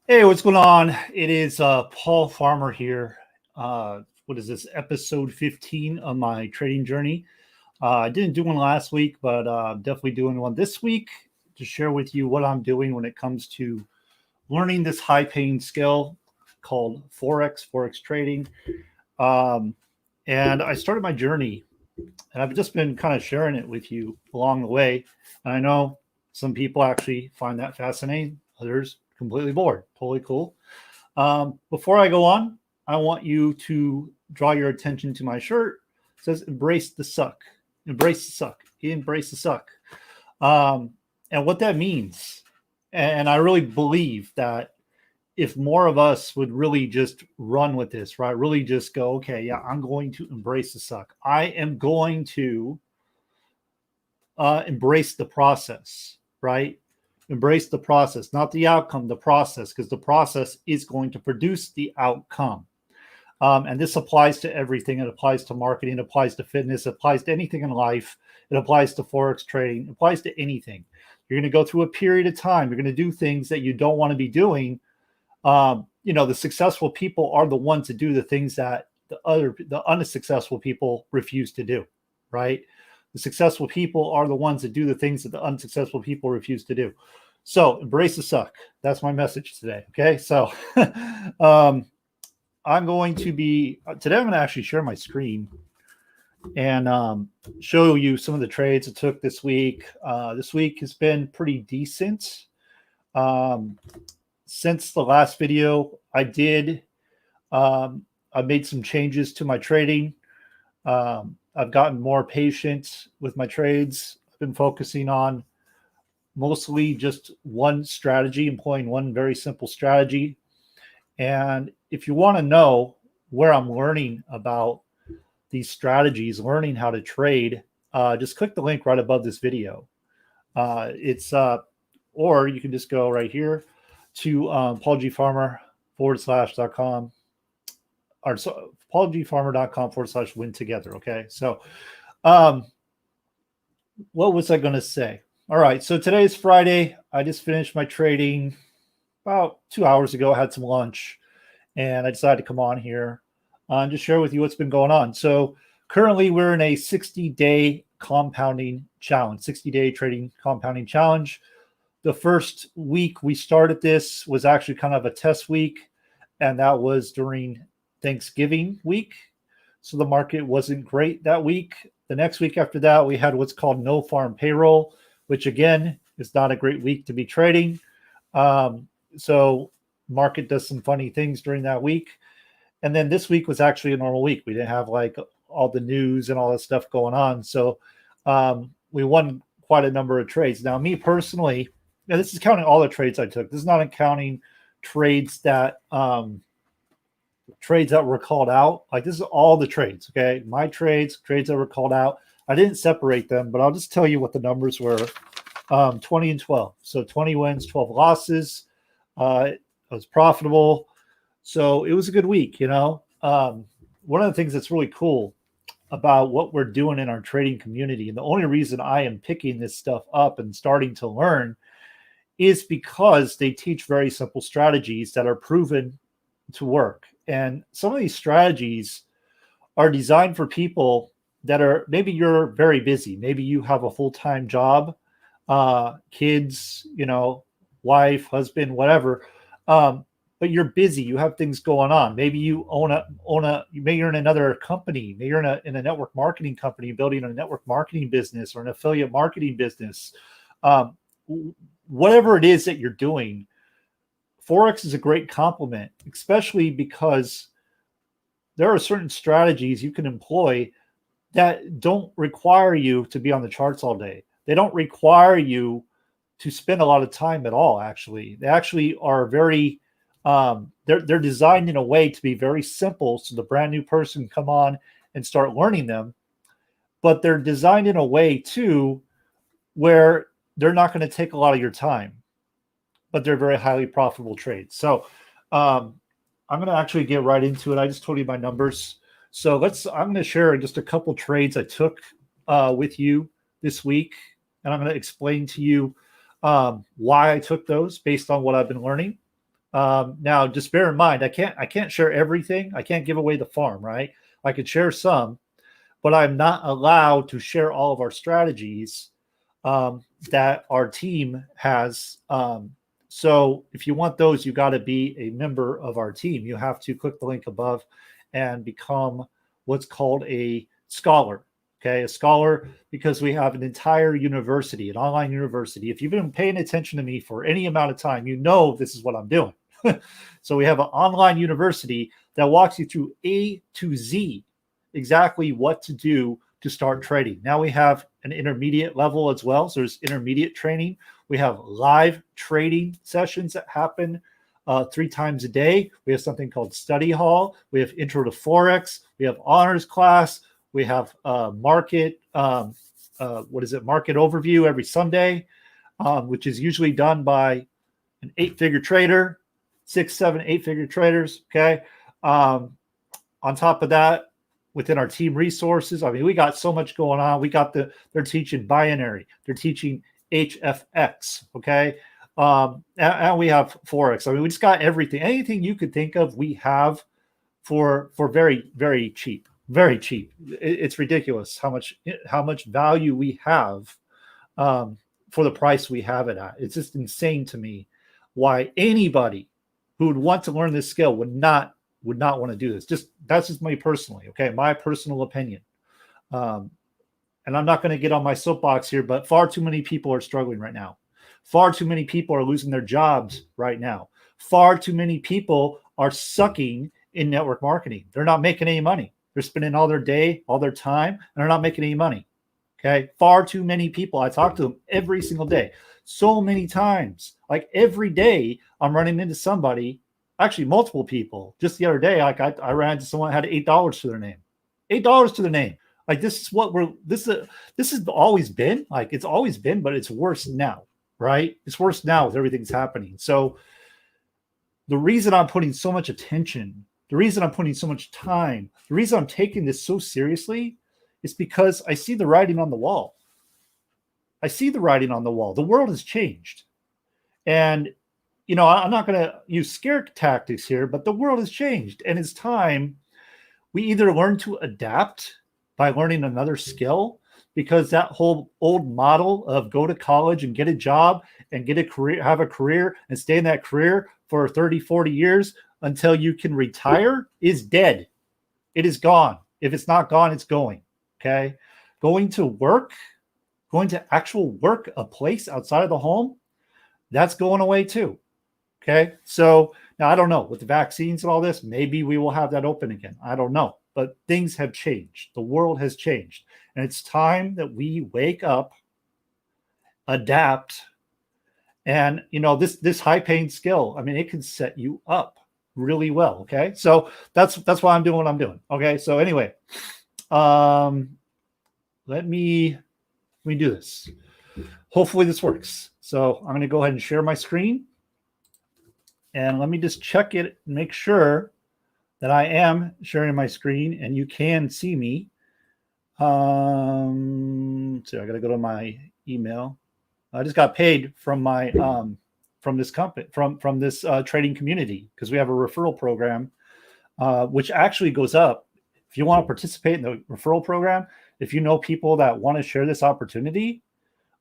Hey, what's going on? It is Paul Farmer here. What is this, episode 15 of my trading journey? I didn't do one last week, but definitely doing one this week to share with you what I'm doing when it comes to learning this high paying skill called Forex trading. Um, and I started my journey, and I've just been kind of sharing it with you along the way. And I know some people actually find that fascinating, others completely bored. Totally cool. Before I go on, I want you to draw your attention to my shirt. It says "Embrace the suck." Embrace the suck. Embrace the suck. And what that means, and I really believe that if more of us would really just run with this, right? Really just go, okay, yeah, I'm going to embrace the suck. I am going to embrace the process, right? Embrace the process, not the outcome, the process, because the process is going to produce the outcome. And this applies to everything. It applies to marketing, it applies to fitness, it applies to anything in life. It applies to Forex trading, it applies to anything. You're going to go through a period of time. You're going to do things that you don't want to be doing. The successful people are the ones that do the things that the unsuccessful people refuse to do, right? The successful people are the ones that do the things that the unsuccessful people refuse to do. So embrace the suck. That's my message today. Okay. So I'm going to actually share my screen and show you some of the trades I took this week. This week has been pretty decent. Since the last video, I made some changes to my trading. I've gotten more patient with my trades. I've been focusing on mostly just one strategy, employing one very simple strategy. And if you want to know where I'm learning about these strategies, learning how to trade, just click the link right above this video. Or you can just go right here to paulgfarmer.com or paulgfarmer.com/win together. Okay. So, what was I going to say? All right. So today is Friday. I just finished my trading about 2 hours ago. I had some lunch and I decided to come on here and just share with you what's been going on. So currently we're in a 60-day compounding challenge, 60-day trading compounding challenge. The first week we started this was actually kind of a test week, and that was during Thanksgiving week. So the market wasn't great that week. The next week after that, we had what's called no farm payroll, which again is not a great week to be trading. So market does some funny things during that week. And then this week was actually a normal week. We didn't have like all the news and all that stuff going on. So we won quite a number of trades. Now, me personally, now this is counting all the trades I took. This is not counting trades that were called out. Like this is all the trades. Okay, my trades that were called out. I didn't separate them, but I'll just tell you what the numbers were. 20 and 12. So 20 wins, 12 losses. It was profitable. So it was a good week, One of the things that's really cool about what we're doing in our trading community, and the only reason I am picking this stuff up and starting to learn is because they teach very simple strategies that are proven to work. And some of these strategies are designed for people that are, maybe you're very busy. Maybe you have a full-time job, kids, wife, husband, whatever. But you're busy. You have things going on. Maybe you maybe you're in another company. Maybe you're in a network marketing company, building a network marketing business or an affiliate marketing business. Whatever it is that you're doing, Forex is a great complement, especially because there are certain strategies you can employ that don't require you to be on the charts all day. They don't require you to spend a lot of time at all. Actually, they actually are very, they're designed in a way to be very simple. So the brand new person can come on and start learning them, but they're designed in a way too, where they're not going to take a lot of your time, but they're very highly profitable trades. So I'm going to actually get right into it. I just told you my numbers. So I'm going to share just a couple trades I took with you this week. And I'm going to explain to you why I took those based on what I've been learning. Now, just bear in mind, I can't share everything. I can't give away the farm, right? I could share some, but I'm not allowed to share all of our strategies that our team has. So if you want those, you got to be a member of our team. You have to click the link above and become what's called a scholar. Okay, a scholar, because we have an entire university, an online university. If you've been paying attention to me for any amount of time, you know this is what I'm doing. So we have an online university that walks you through A to Z, exactly what to do to start trading. Now we have an intermediate level as well. So there's intermediate training. We have live trading sessions that happen 3 times a day. We have something called study hall. We have intro to Forex. We have honors class. We have market overview every Sunday, which is usually done by an 8-figure trader, 6, 7, 8-figure traders. Okay. On top of that, within our team resources, I mean, we got so much going on. They're teaching binary. They're teaching HFX. Okay. And we have Forex. I mean, we just got everything. Anything you could think of, we have for very, very cheap. Very cheap. It's ridiculous how much value we have for the price we have it at. It's just insane to me why anybody who would want to learn this skill would not want to do this. That's just me personally. Okay, my personal opinion. And I'm not going to get on my soapbox here, but far too many people are struggling right now. Far too many people are losing their jobs right now. Far too many people are sucking in network marketing. They're not making any money. They're spending all their day, all their time, and they're not making any money. Okay. Far too many people. I talk to them every single day. So many times. Like every day, I'm running into somebody, actually multiple people. Just the other day, like I ran into someone that had $8 to their name. $8 to their name. Like this has always been. Like it's always been, but it's worse now, right? It's worse now with everything that's happening. So the reason I'm putting so much attention, the reason I'm putting so much time, the reason I'm taking this so seriously is because I see the writing on the wall. I see the writing on the wall. The world has changed. And, I'm not going to use scare tactics here, but the world has changed. And it's time we either learn to adapt by learning another skill, because that whole old model of go to college and get a job and get a career, have a career and stay in that career for 30, 40 years until you can retire is dead. It is gone. If it's not gone, it's going. Okay. Going to actual work, a place outside of the home, that's going away too. Okay. So now I don't know with the vaccines and all this, maybe we will have that open again. I don't know, but things have changed. The world has changed, and it's time that we wake up, adapt. And this high paying skill, I mean, it can set you up really well. Okay. So that's why I'm doing what I'm doing. Okay. So anyway, let me do this. Hopefully this works. So I'm going to go ahead and share my screen, and let me just check it and make sure that I am sharing my screen and you can see me. So I got to go to my email. I just got paid from my from this company, from this trading community, because we have a referral program, which actually goes up. If you want to participate in the referral program, if you know people that want to share this opportunity,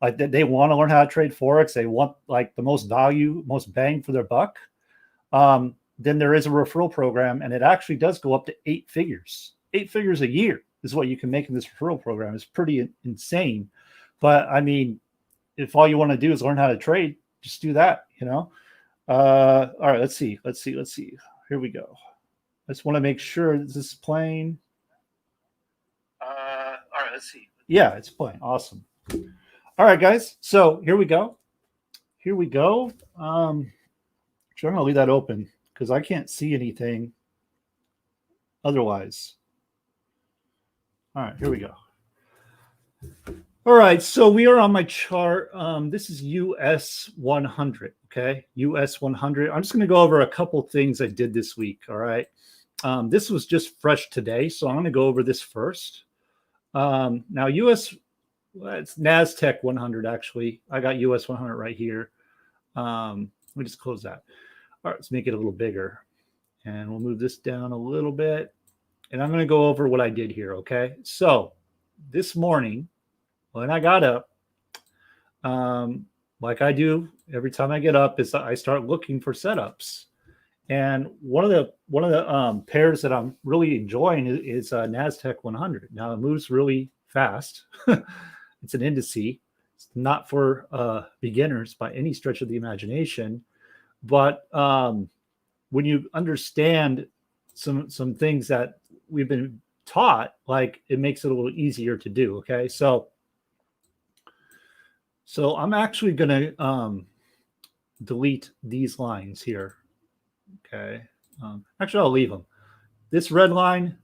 like they want to learn how to trade Forex, they want like the most value, most bang for their buck, then there is a referral program, and it actually does go up to 8 figures. 8 figures a year is what you can make in this referral program. It's pretty insane. But I mean, if all you want to do is learn how to trade, just do that, All right, let's see. Here we go. I just want to make sure this is playing. All right, let's see. Yeah, it's playing. Awesome. All right, guys. So here we go. I'm going to leave that open because I can't see anything otherwise. All right, here we go. All right, so we are on my chart. This is US 100, okay? US 100. I'm just going to go over a couple things I did this week, all right? This was just fresh today, so I'm going to go over this first. Now, it's NASDAQ 100, actually. I got US 100 right here. Let me just close that. All right, let's make it a little bigger. And we'll move this down a little bit. And I'm going to go over what I did here, okay? So this morning, when I got up, like I do every time I get up, is I start looking for setups. And one of the pairs that I'm really enjoying is Nasdaq 100. Now it moves really fast. It's an indice. It's not for beginners by any stretch of the imagination, but when you understand some things that we've been taught, like it makes it a little easier to do. Okay, so I'm actually going to delete these lines here. Okay. Actually, I'll leave them. This red line.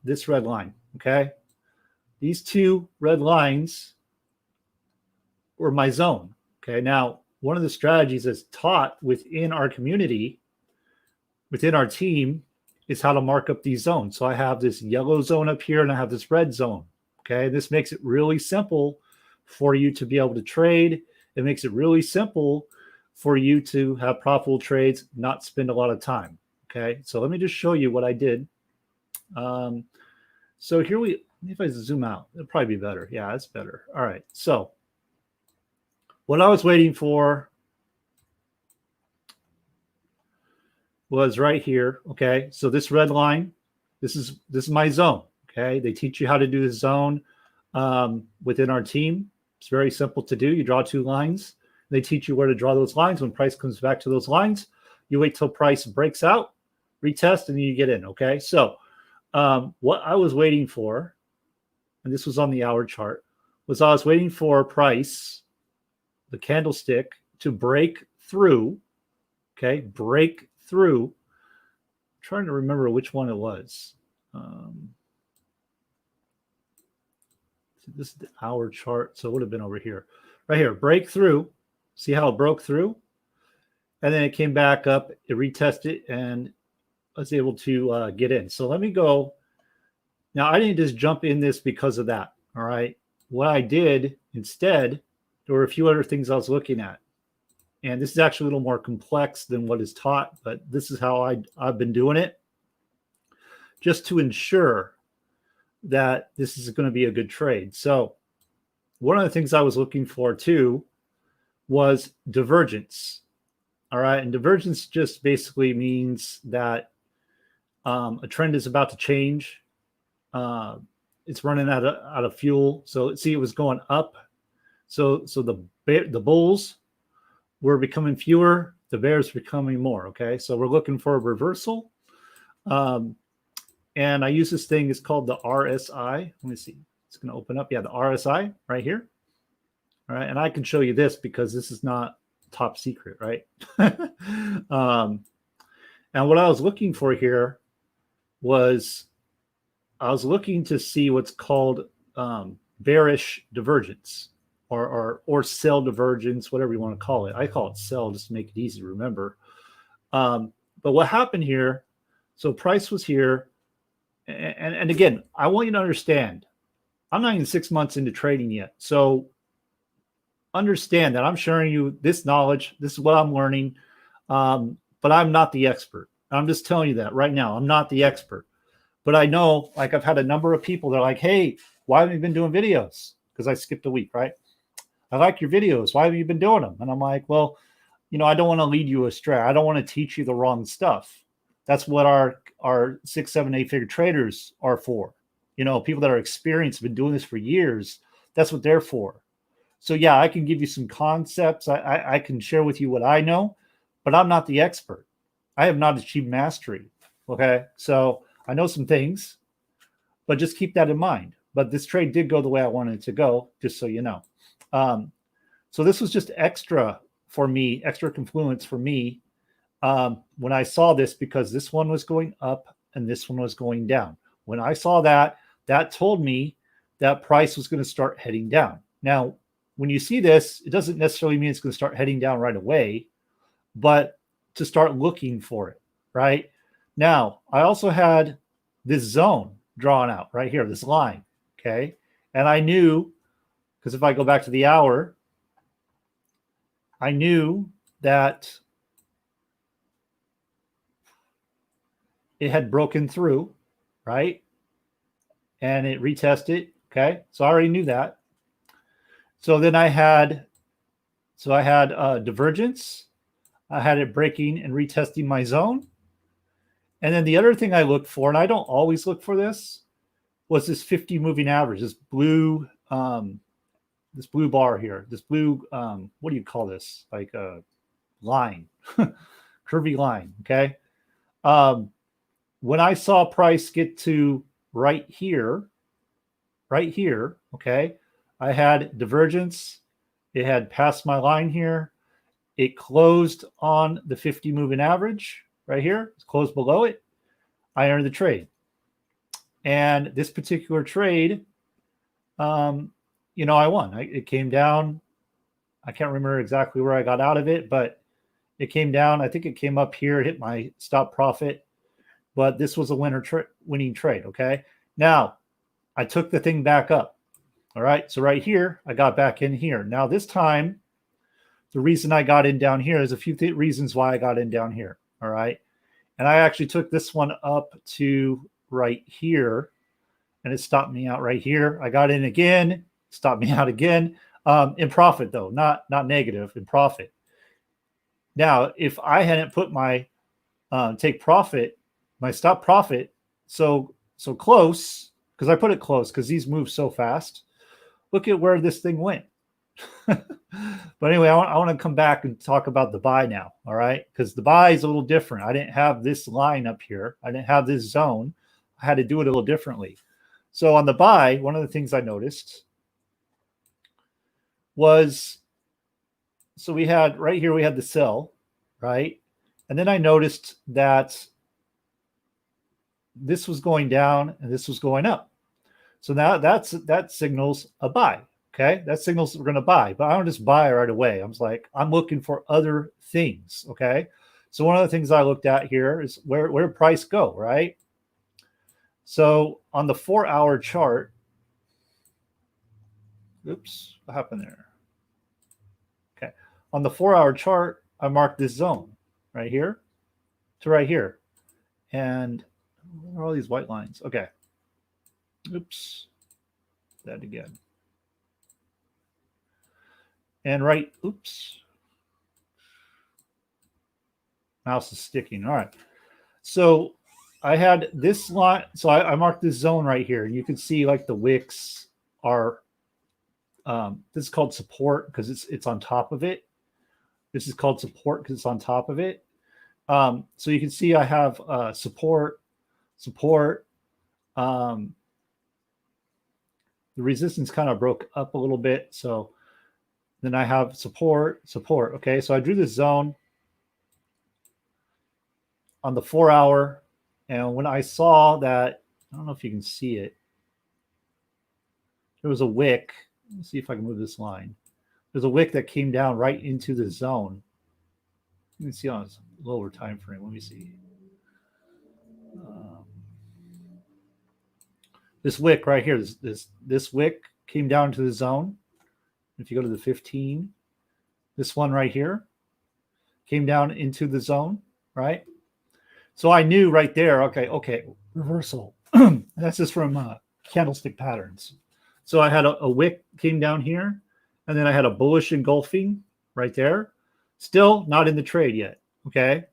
Okay. These two red lines were my zone. Okay. Now, one of the strategies that's taught within our community, within our team, is how to mark up these zones. So I have this yellow zone up here and I have this red zone. Okay. This makes it really simple for you to be able to trade. It makes it really simple for you to have profitable trades, not spend a lot of time. Okay, so let me just show you what I did. So here if I zoom out, it'll probably be better. Yeah, it's better. All right, so what I was waiting for was right here. Okay, so this red line, this is my zone. Okay, they teach you how to do the zone within our team. It's very simple to do. You draw two lines. They teach you where to draw those lines. When price comes back to those lines, you wait till price breaks out, retest, and then you get in. Okay, so what I was waiting for, and this was on the hour chart, was I was waiting for price, the candlestick, to break through. Okay, break through. I'm trying to remember which one it was. This is the hour chart, so it would have been over here. Right here, break through. See how it broke through? And then it came back up, it retested, and I was able to get in. So let me go. Now, I didn't just jump in this because of that, all right? What I did instead, there were a few other things I was looking at. And this is actually a little more complex than what is taught, but this is how I've been doing it, just to ensure that this is going to be a good trade. So one of the things I was looking for too was divergence. All right. And divergence just basically means that a trend is about to change. It's running out of fuel. So see, it was going up. So the bulls were becoming fewer, the bears becoming more. Okay. So we're looking for a reversal. And I use this thing, it's called the RSI. Let me see. It's going to open up. Yeah, the RSI right here. All right. And I can show you this because this is not top secret, right? And what I was looking for here was I was looking to see what's called bearish divergence or sell divergence, whatever you want to call it. I call it sell just to make it easy to remember. But what happened here, so price was here. And again, I want you to understand, I'm not even 6 months into trading yet. So understand that I'm sharing you this knowledge. This is what I'm learning. But I'm not the expert. I'm just telling you that right now. I'm not the expert. But I know, like, I've had a number of people that are like, hey, why haven't you been doing videos? Because I skipped a week, right? I like your videos. Why have you been doing them? And I'm like, well, I don't want to lead you astray. I don't want to teach you the wrong stuff. That's what our 6, 7, 8 figure traders are for. People that are experienced, been doing this for years. That's what they're for. So yeah, I can give you some concepts. I can share with you what I know, but I'm not the expert. I have not achieved mastery. Okay. So I know some things, but just keep that in mind. But this trade did go the way I wanted it to go, just so you know. So this was just extra for me, extra confluence for me when I saw this, because this one was going up and this one was going down. When I saw that, that told me that price was going to start heading down. Now, when you see this, it doesn't necessarily mean it's going to start heading down right away, but to start looking for it, right? Now, I also had this zone drawn out right here, this line, okay? And I knew, because if I go back to the hour, I knew that it had broken through, right? And it retested. Okay, so I already knew that. So then I had divergence. I had it breaking and retesting my zone. And then the other thing I looked for, and I don't always look for this, was this 50 moving average, this blue bar here, this blue, what do you call this? Like a line, curvy line. Okay. When I saw price get to right here, okay, I had divergence. It had passed my line here. It closed on the 50 moving average right here. It's closed below it. I entered the trade. And this particular trade, I won. It came down. I can't remember exactly where I got out of it, but it came down. I think it came up here. It hit my stop profit. But this was a winning trade, okay? Now, I took the thing back up, all right? So right here, I got back in here. Now, this time, the reason I got in down here is a few reasons why I got in down here, all right? And I actually took this one up to right here, and it stopped me out right here. I got in again, stopped me out again, in profit, though, not negative, in profit. Now, if I hadn't put my take profit, my stop profit so close, because I put it close because these move so fast. Look at where this thing went. But anyway, I want to come back and talk about the buy now, all right? Because the buy is a little different. I didn't have this line up here. I didn't have this zone. I had to do it a little differently. So on the buy, one of the things I noticed was, so we had right here, we had the sell, right? And then I noticed that this was going down and this was going up. So now that signals a buy. Okay, that signals we're going to buy, but I don't just buy right away. I was like, I'm looking for other things. Okay, so one of the things I looked at here is where did price go, right? So on the 4-hour chart, oops, what happened there? Okay, on the 4-hour chart, I marked this zone right here to right here, and where are all these white lines? Okay, oops, that again. And right, oops, mouse is sticking. All right. So I had this line. So I marked this zone right here. And you can see like the wicks are, this is called support because it's on top of it. This is called support because it's on top of it. So you can see I have support. The resistance kind of broke up a little bit. So then I have support. Okay, so I drew this zone on the 4-hour. And when I saw that, I don't know if you can see it. There was a wick. Let's see if I can move this line. There's a wick that came down right into the zone. You can see on a lower time frame. Let me see. This wick right here, this wick came down to the zone. If you go to the 15, this one right here came down into the zone, right? So I knew right there, okay, reversal. That's just from candlestick patterns. So I had a wick came down here, and then I had a bullish engulfing right there. Still not in the trade yet, okay?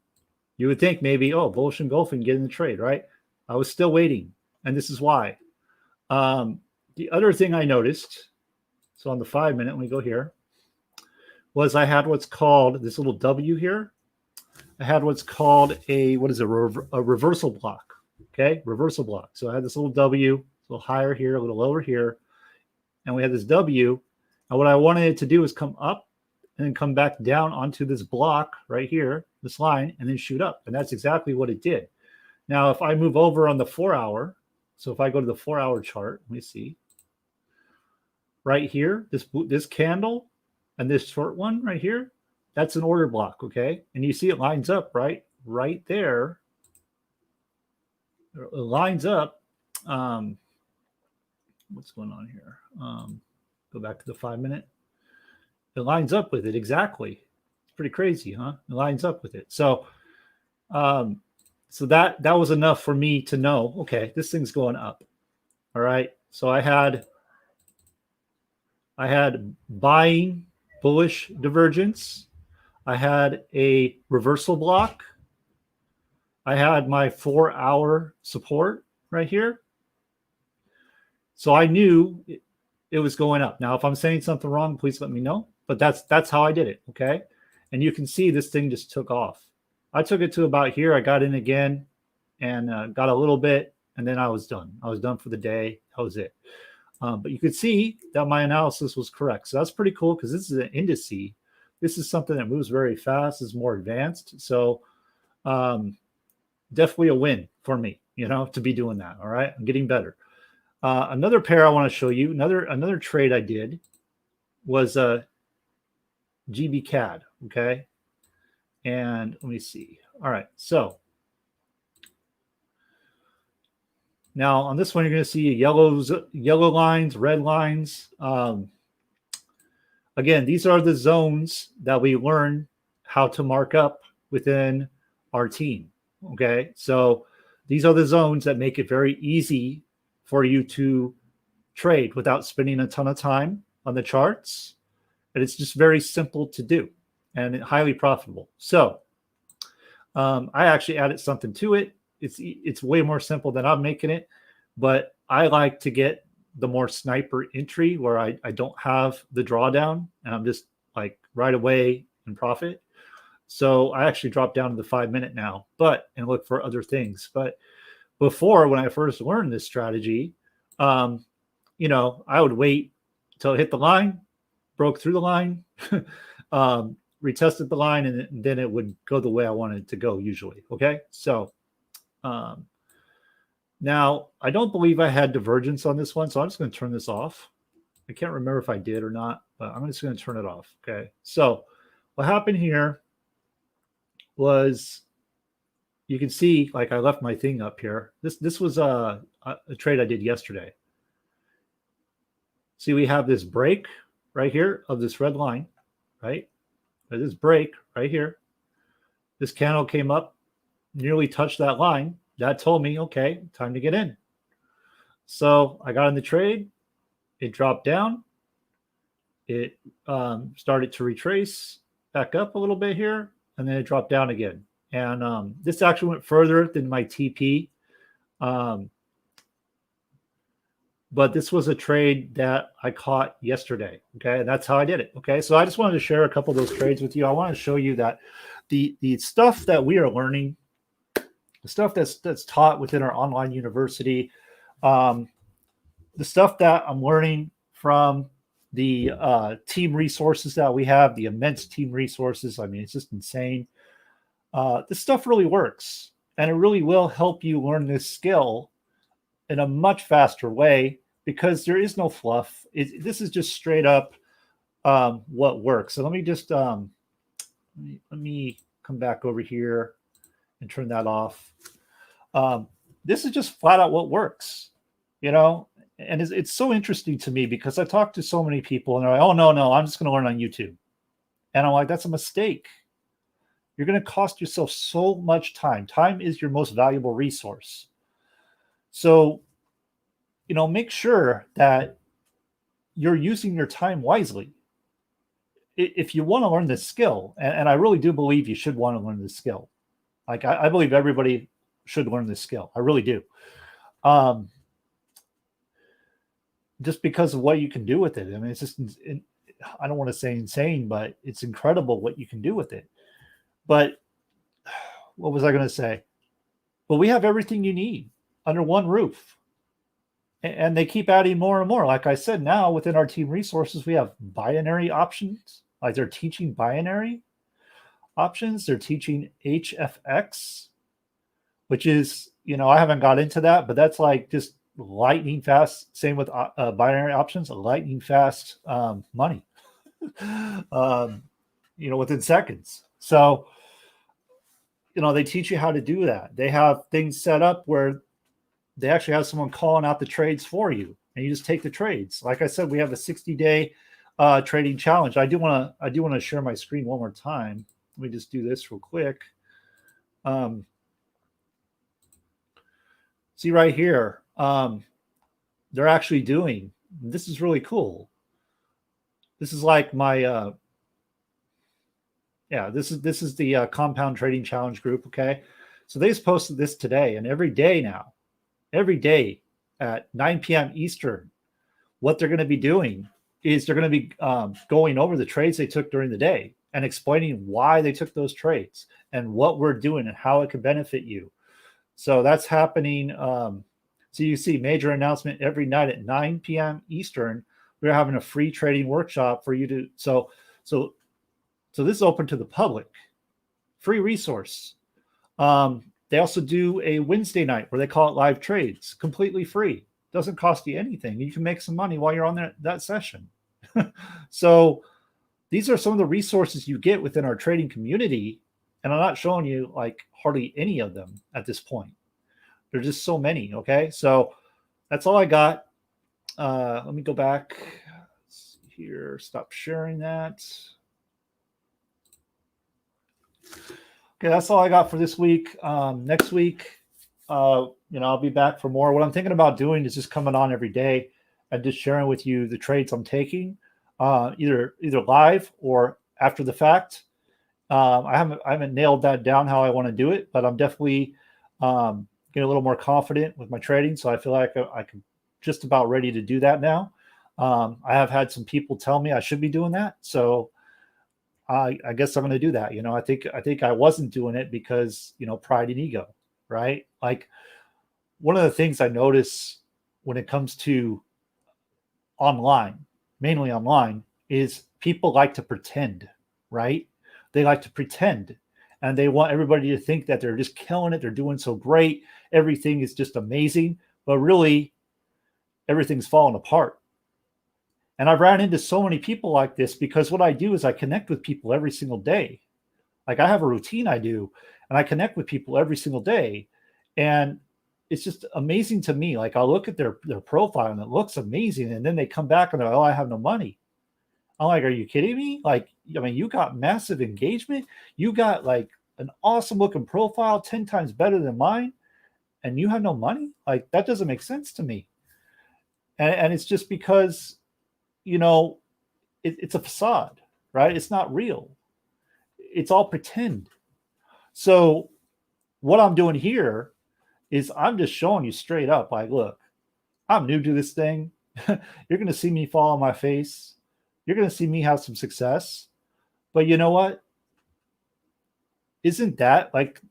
You would think maybe, bullish engulfing, get in the trade, right? I was still waiting, and this is why. The other thing I noticed, so on the 5-minute, let me go here, was I had what's called this little W here. I had what's called a reversal block. Okay, reversal block. So I had this little W, a little higher here, a little lower here, and we had this W. And what I wanted it to do is come up and then come back down onto this block right here, this line, and then shoot up. And that's exactly what it did. Now, if I move over on the 4-hour, so if I go to the 4-hour chart, let me see. Right here, this candle and this short one right here, that's an order block, okay? And you see it lines up right there. It lines up. What's going on here? Go back to the 5-minute. It lines up with it exactly. It's pretty crazy, huh? It lines up with it. So So that was enough for me to know, okay, this thing's going up. All right. So I had buying bullish divergence. I had a reversal block. I had my 4-hour support right here. So I knew it was going up. Now, if I'm saying something wrong, please let me know. But that's how I did it. Okay. And you can see this thing just took off. I took it to about here. I got in again and got a little bit, and then I was done. I was done for the day. That was it. But you could see that my analysis was correct. So that's pretty cool because this is an indice. This is something that moves very fast, is more advanced. So definitely a win for me, to be doing that. All right. I'm getting better. Another pair I want to show you, another trade I did was a GB CAD. Okay. And let me see. All right. So now on this one, you're going to see yellow lines, red lines. Again, these are the zones that we learn how to mark up within our team. Okay. So these are the zones that make it very easy for you to trade without spending a ton of time on the charts. And it's just very simple to do and highly profitable. So I actually added something to it. It's way more simple than I'm making it, but I like to get the more sniper entry where I don't have the drawdown and I'm just like right away in profit. So I actually dropped down to the 5-minute now, and look for other things. But before, when I first learned this strategy, I would wait till it hit the line, broke through the line, retested the line, and then it would go the way I wanted it to go usually. Okay. So now I don't believe I had divergence on this one. So I'm just going to turn this off. I can't remember if I did or not, but I'm just going to turn it off. Okay. So what happened here was, you can see, like, I left my thing up here. This was a trade I did yesterday. See, we have this break right here of this red line, right? This break right here. This candle came up, nearly touched that line. That told me, okay, time to get in. So I got in the trade. It dropped down. It started to retrace back up a little bit here, and then it dropped down again. And this actually went further than my TP. But this was a trade that I caught yesterday. Okay. And that's how I did it. Okay. So I just wanted to share a couple of those trades with you. I want to show you that the stuff that we are learning, the stuff that's taught within our online university, the stuff that I'm learning from the team resources that we have, the immense team resources. I mean, it's just insane. This stuff really works, and it really will help you learn this skill in a much faster way because there is no fluff. This is just straight up what works. So let me just let me come back over here and turn that off. This is just flat out what works, and it's so interesting to me because I talk to so many people and they're like, oh, no, I'm just going to learn on YouTube. And I'm like, that's a mistake. You're going to cost yourself so much time. Time is your most valuable resource. So, make sure that you're using your time wisely. If you want to learn this skill, and I really do believe you should want to learn this skill. Like, I believe everybody should learn this skill. I really do. Just because of what you can do with it. I mean, it's just, I don't want to say insane, but it's incredible what you can do with it. But what was I going to say? Well, we have everything you need under one roof. And they keep adding more and more. Like I said, now within our team resources, we have binary options. Like they're teaching binary options. They're teaching HFX, which is, I haven't got into that, but that's like just lightning fast. Same with binary options, lightning fast money, within seconds. So, they teach you how to do that. They have things set up where they actually have someone calling out the trades for you, and you just take the trades. Like I said, we have a 60-day trading challenge. I do want to share my screen one more time. Let me just do this real quick. See right here, they're actually doing. This is really cool. This is like my yeah. This is the Compound Trading Challenge group. Okay, so they just posted this today, and every day now, every day at 9 p.m. Eastern, what they're going to be doing is they're going to be going over the trades they took during the day and explaining why they took those trades and what we're doing and how it could benefit you. So that's happening. So you see major announcement every night at 9 p.m. Eastern. We're having a free trading workshop for you to. So this is open to the public, free resource. They also do a Wednesday night where they call it live trades, completely free. Doesn't cost you anything. You can make some money while you're on that session. So these are some of the resources you get within our trading community. And I'm not showing you like hardly any of them at this point. There's just so many. Okay. So that's all I got. Let me go back here. Stop sharing that. Okay, that's all I got for this week. Next week, I'll be back for more. What I'm thinking about doing is just coming on every day and just sharing with you the trades I'm taking, either live or after the fact. I haven't nailed that down how I want to do it, but I'm definitely getting a little more confident with my trading. So I feel like I can just about ready to do that now. I have had some people tell me I should be doing that, so I guess I'm going to do that. I think I wasn't doing it because pride and ego, right? Like one of the things I notice when it comes to online, mainly online, is people like to pretend, right? They like to pretend and they want everybody to think that they're just killing it. They're doing so great. Everything is just amazing, but really everything's falling apart. And I've ran into so many people like this because what I do is I connect with people every single day. Like I have a routine I do, and I connect with people every single day. And it's just amazing to me. Like I'll look at their profile and it looks amazing. And then they come back and they're like, oh, I have no money. I'm like, are you kidding me? Like, I mean, you got massive engagement. You got like an awesome looking profile, 10 times better than mine. And you have no money? Like that doesn't make sense to me. And it's just because it's a facade, right? It's not real. It's all pretend. So what I'm doing here is I'm just showing you straight up, like, look, I'm new to this thing. You're going to see me fall on my face. You're going to see me have some success. But you know what? Isn't that like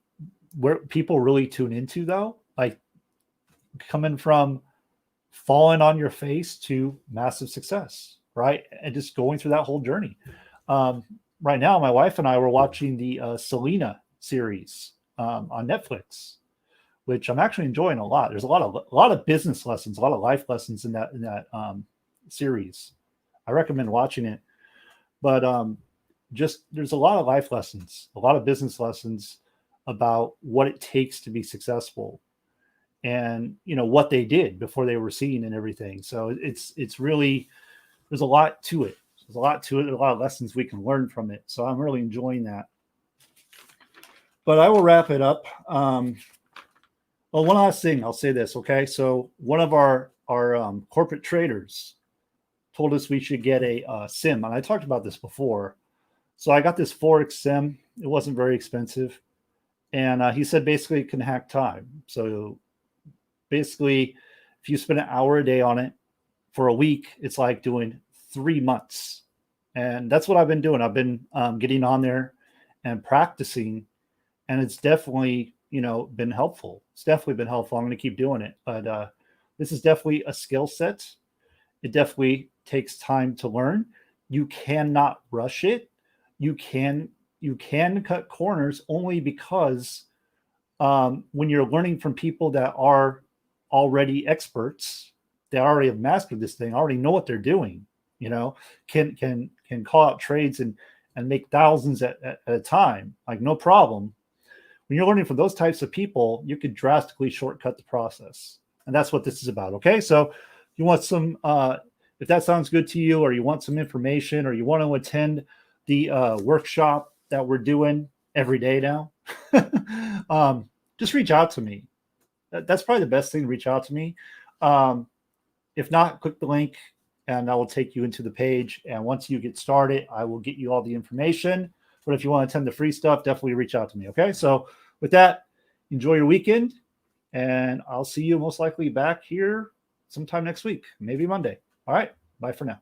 where people really tune into though? Like coming from falling on your face to massive success, right? And just going through that whole journey. Right now, my wife and I were watching the Selena series on Netflix, which I'm actually enjoying a lot. There's a lot of business lessons, a lot of life lessons in that series. I recommend watching it. But just there's a lot of life lessons, a lot of business lessons about what it takes to be successful, and what they did before they were seen and everything. So it's really there's a lot to it. There's a lot to it. A lot of lessons we can learn from it. So I'm really enjoying that. But I will wrap it up. Well, one last thing, I'll say this. Okay, so one of our corporate traders told us we should get a sim, and I talked about this before. So I got this Forex sim. It wasn't very expensive, and he said basically it can hack time. So basically, if you spend an hour a day on it for a week, it's like doing 3 months. And that's what I've been doing. I've been getting on there and practicing, and it's definitely been helpful. It's definitely been helpful. I'm going to keep doing it, but this is definitely a skill set. It definitely takes time to learn. You cannot rush it. You can cut corners only because when you're learning from people that are already experts, they already have mastered this thing, already know what they're doing, can call out trades and make thousands at a time, like no problem. When you're learning from those types of people, you could drastically shortcut the process. And that's what this is about. Okay. So you want some, if that sounds good to you, or you want some information, or you want to attend the workshop that we're doing every day now, just reach out to me. That's probably the best thing to reach out to me. If not, click the link and I will take you into the page. And once you get started, I will get you all the information. But if you want to attend the free stuff, definitely reach out to me. Okay. So with that, enjoy your weekend. And I'll see you most likely back here sometime next week, maybe Monday. All right. Bye for now.